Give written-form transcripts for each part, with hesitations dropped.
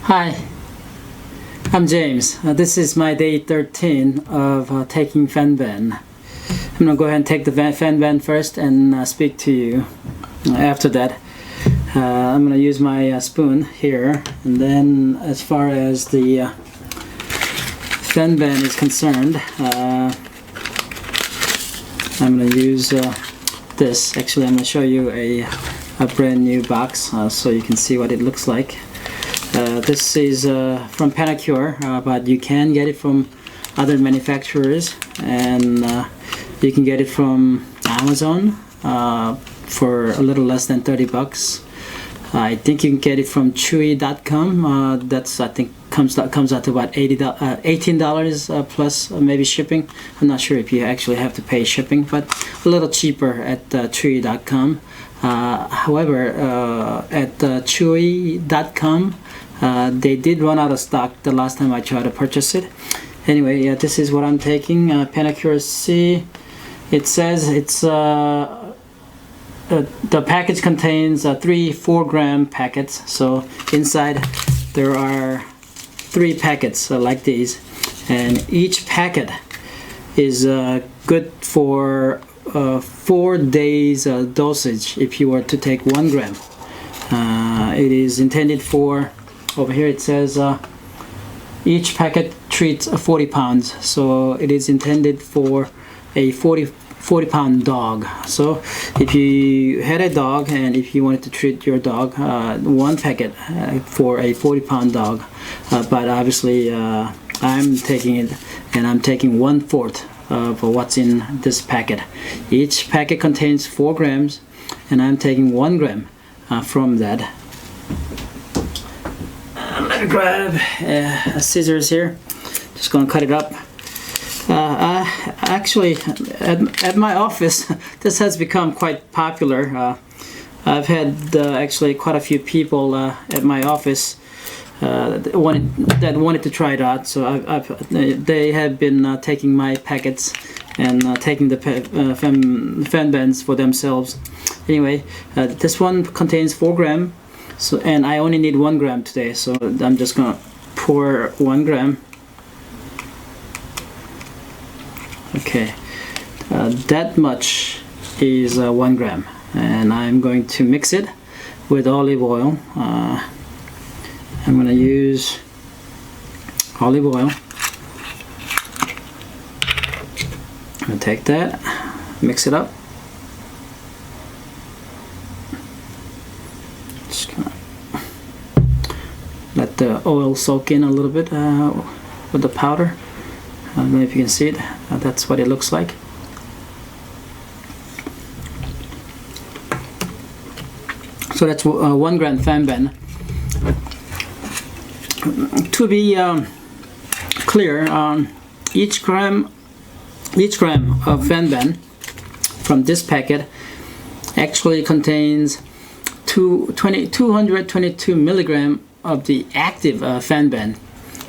Hi, I'm James. This is my day 13 of taking Fenben. I'm going to go ahead and take the Fenben first and speak to you after that. I'm going to use my spoon here, and then as far as the Fenben is concerned, I'm going to use this. Actually, I'm going to show you a brand new box so you can see what it looks like. This is from Panacur, but you can get it from other manufacturers, and you can get it from Amazon for a little less than 30 bucks. I think you can get it from Chewy.com. That's, I think, comes out to about $18 plus maybe shipping. I'm not sure if you actually have to pay shipping, but a little cheaper at Chewy.com. However, at Chewy.com, they did run out of stock the last time I tried to purchase it. Anyway, yeah, this is what I'm taking. Panacur-C. It says it's the package contains 3 4-gram packets. So inside there are 3 packets like these, and each packet is good for 4 days dosage if you were to take 1 gram. It is intended for, over here it says each packet treats 40 pounds, so it is intended for a 40 pound dog. So if you had a dog and if you wanted to treat your dog, 1 packet for a 40 pound dog, but obviously I'm taking it, and I'm taking 1/4 of what's in this packet. Each packet contains 4 grams, and I'm taking 1 gram from that. Let me grab scissors here. Just gonna cut it up. Actually, at my office, this has become quite popular. I've had actually quite a few people at my office that wanted to try it out. So they have been taking my packets and taking the Fenbens for themselves. Anyway, this one contains 4 grams. So, and I only need 1 gram today, so I'm just gonna pour 1 gram. Okay, that much is 1 gram, and I'm going to mix it with olive oil. I'm gonna use olive oil. I'm gonna take that, mix it up. Just gonna let the oil soak in a little bit with the powder. I don't know if you can see it. That's what it looks like. So that's 1 gram Fenben. To be clear, each gram of Fenben from this packet actually contains 222 milligram of the active Fenben,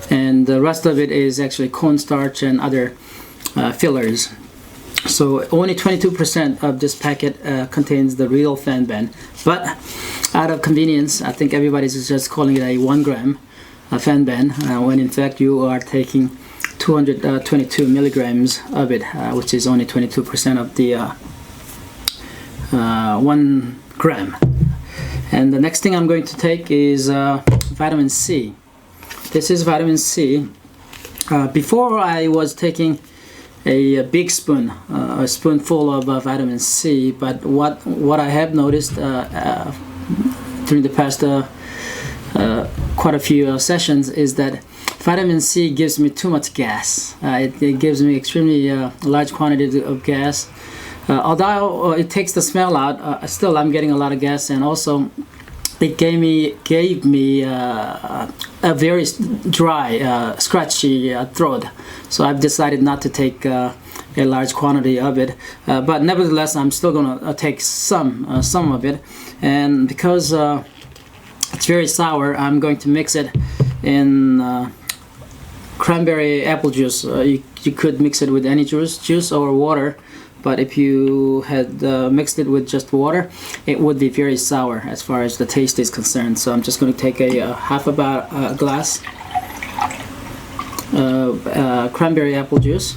and the rest of it is actually cornstarch and other fillers. So only 22% of this packet contains the real Fenben, but out of convenience, I think everybody's just calling it a 1 gram Fenben, when in fact you are taking 222 milligrams of it, which is only 22% of the 1 gram. And the next thing I'm going to take is vitamin C. This is vitamin C. Before I was taking a big spoon, a spoonful of vitamin C, but what I have noticed during the past quite a few sessions is that vitamin C gives me too much gas. It gives me extremely large quantities of gas. Although it takes the smell out, still I'm getting a lot of gas, and also it gave me a very dry, scratchy throat. So I've decided not to take a large quantity of it. But nevertheless, I'm still gonna take some of it, and because it's very sour, I'm going to mix it in cranberry apple juice. You could mix it with any juice or water, but if you had mixed it with just water, it would be very sour as far as the taste is concerned. So I'm just going to take a half about a glass of cranberry apple juice,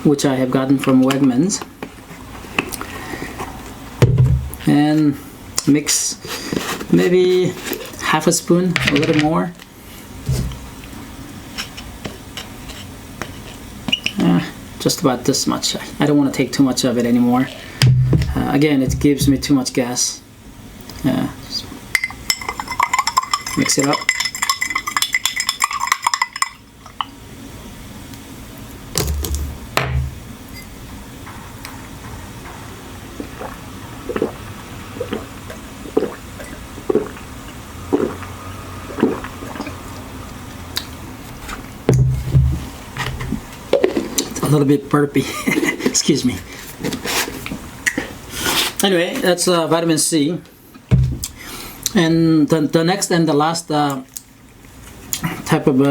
which I have gotten from Wegmans, and mix maybe half a spoon, a little more. Just about this much. I don't want to take too much of it anymore. Again, it gives me too much gas. Just mix it up. A little bit burpy. Excuse me. Anyway, that's vitamin C. And the next and the last type of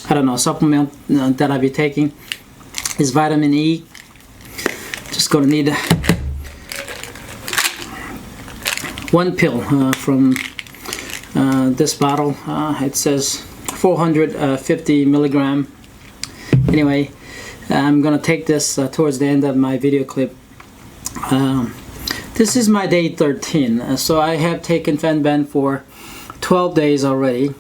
I don't know, supplement that I'll be taking is vitamin E. Just gonna need one pill from this bottle. It says 450 milligram. Anyway, I'm gonna take this towards the end of my video clip. This is my day 13, so I have taken Fenben for 12 days already,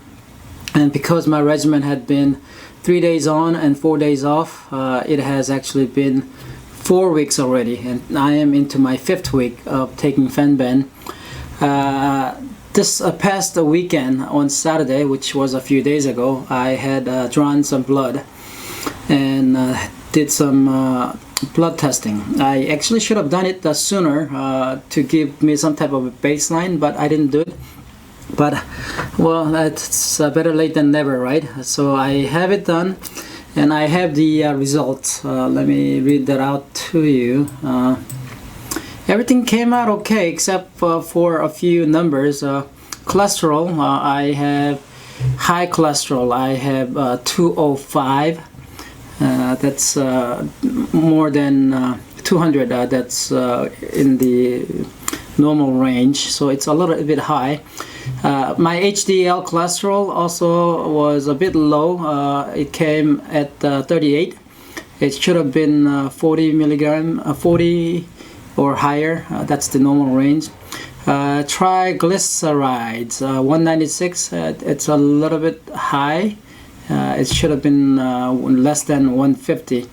and because my regimen had been 3 days on and 4 days off, it has actually been 4 weeks already, and I am into my 5th week of taking Fenben. This past weekend on Saturday, which was a few days ago, I had drawn some blood and did some blood testing. I actually should have done it sooner to give me some type of a baseline, but I didn't do it. But well, it's better late than never, right? So I have it done, and I have the results. Let me read that out to you. Everything came out okay except for a few numbers. Cholesterol, I have high cholesterol. I have 205. That's more than 200. That's in the normal range, so it's a little bit high. My HDL cholesterol also was a bit low. It came at 38. It should have been 40 milligram, 40 or higher. That's the normal range. Triglycerides, 196. It's a little bit high. It should have been less than 150.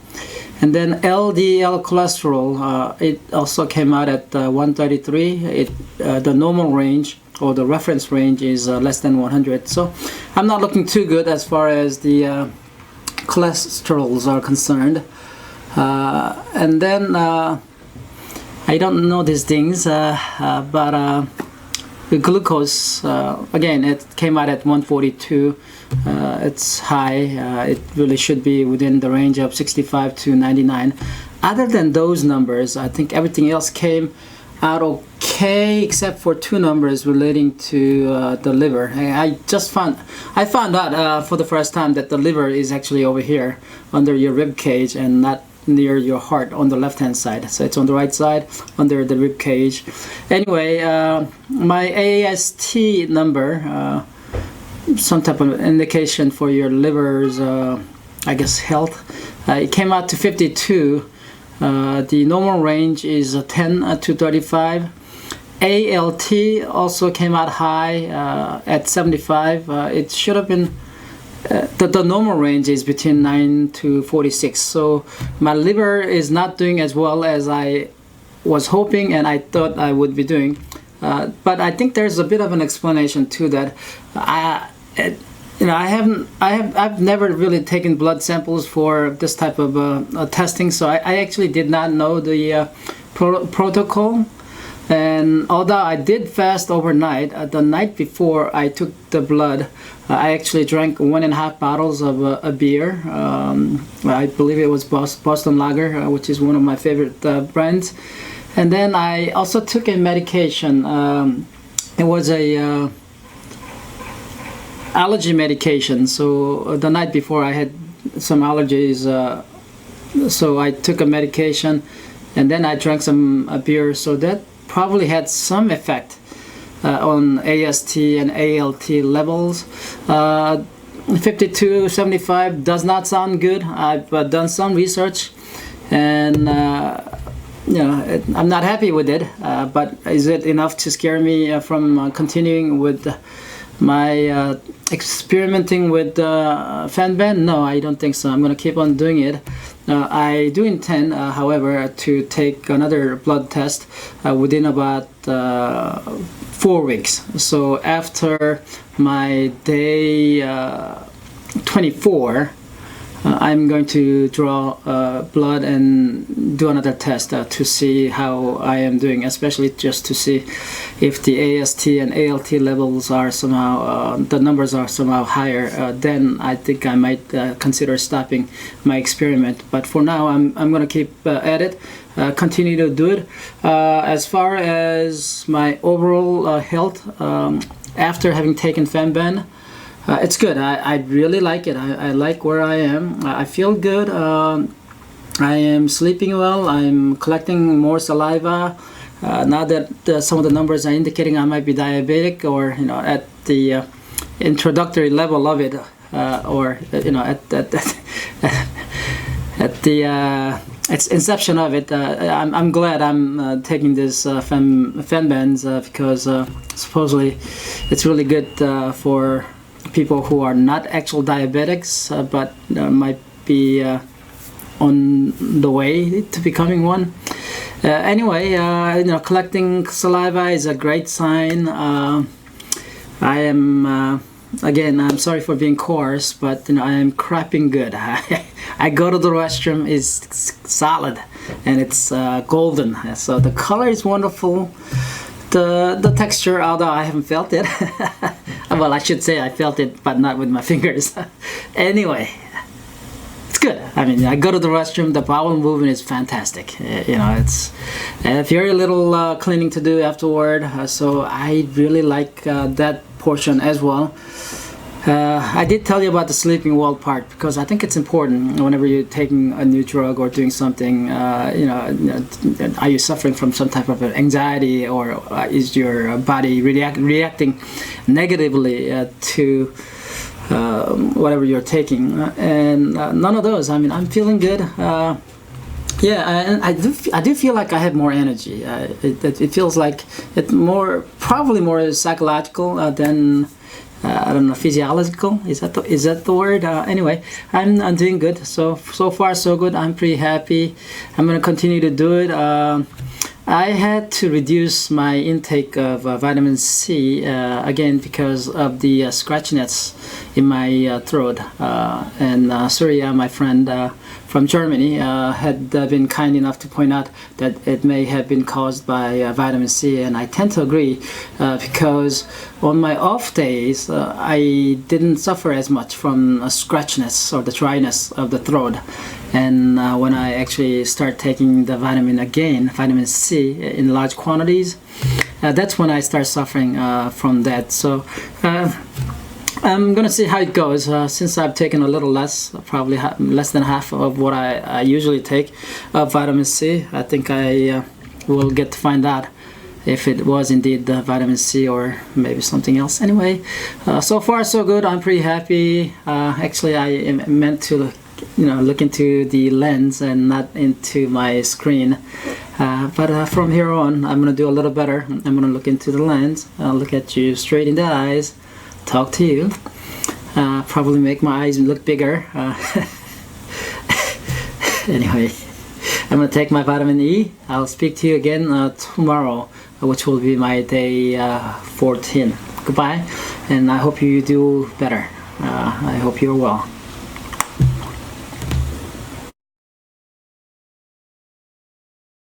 And then LDL cholesterol, it also came out at 133. The normal range, or the reference range, is less than 100. So I'm not looking too good as far as the cholesterols are concerned. And then I don't know these things, but the glucose, again, it came out at 142. It's high. It really should be within the range of 65 to 99. Other than those numbers, I think everything else came out okay, except for 2 numbers relating to the liver. I found out for the first time that the liver is actually over here under your rib cage and not near your heart on the left hand side. So it's on the right side under the rib cage. Anyway, my AST number, some type of indication for your liver's I guess health, it came out to 52. The normal range is 10 to 35. ALT also came out high at 75. It should have been the normal range is between 9 to 46. So my liver is not doing as well as I was hoping and I thought I would be doing. But I think there's a bit of an explanation to that. I've never really taken blood samples for this type of testing, so I actually did not know the protocol. And although I did fast overnight, the night before I took the blood, I actually drank 1.5 bottles of a beer. I believe it was Boston Lager, which is one of my favorite brands. And then I also took a medication. It was a allergy medication. So the night before I had some allergies, so I took a medication, and then I drank some beer, so that probably had some effect on AST and ALT levels. 52-75 does not sound good. I've done some research, and I'm not happy with it, but is it enough to scare me from continuing with my experimenting with fenben? No, I don't think so. I'm going to keep on doing it. I do intend, however, to take another blood test within about 4 weeks. So after my day 24, I'm going to draw blood and do another test to see how I am doing, especially just to see if the AST and ALT levels are somehow, the numbers are somehow higher. Then I think I might consider stopping my experiment. But for now, I'm going to keep at it, continue to do it. As far as my overall health, after having taken fenben, it's good. I really like it. I like where I am. I feel good. I am sleeping well. I'm collecting more saliva. Now that some of the numbers are indicating I might be diabetic, or at the introductory level of it, or at the inception of it, I'm glad I'm taking this fenbens because supposedly it's really good for people who are not actual diabetics, but might be on the way to becoming one. Anyway, collecting saliva is a great sign. I am again, I'm sorry for being coarse, but I am crapping good. I go to the restroom, is solid, and it's golden. So the color is wonderful. The texture, although I haven't felt it. Well, I should say I felt it, but not with my fingers. Anyway, it's good. I mean, I go to the restroom, the bowel movement is fantastic. It's very little cleaning to do afterward, so I really like that portion as well. I did tell you about the sleeping well part because I think it's important whenever you're taking a new drug or doing something. Are you suffering from some type of anxiety, or is your body reacting negatively to whatever you're taking? And none of those. I mean, I'm feeling good. Yeah, and I do feel like I have more energy. It feels like it's probably more psychological than I don't know, physiological. Is that the word? Anyway, I'm doing good. So far so good. I'm pretty happy. I'm gonna continue to do it. I had to reduce my intake of vitamin C again because of the scratchiness in my throat. And Surya, my friend from Germany, had been kind enough to point out that it may have been caused by vitamin C, and I tend to agree because on my off days I didn't suffer as much from scratchiness or the dryness of the throat. And when I actually start taking the vitamin C in large quantities, that's when I start suffering from that. So I'm gonna see how it goes. Since I've taken a little less, probably less than half of what I usually take of vitamin C, I think I will get to find out if it was indeed the vitamin C or maybe something else. Anyway, so far so good. I'm pretty happy. Actually, I am meant to look into the lens and not into my screen, but from here on I'm gonna do a little better. I'm gonna look into the lens, look at you straight in the eyes, talk to you, probably make my eyes look bigger. Anyway, I'm gonna take my vitamin E. I'll speak to you again tomorrow, which will be my day 14. Goodbye, and I hope you do better. I hope you're well.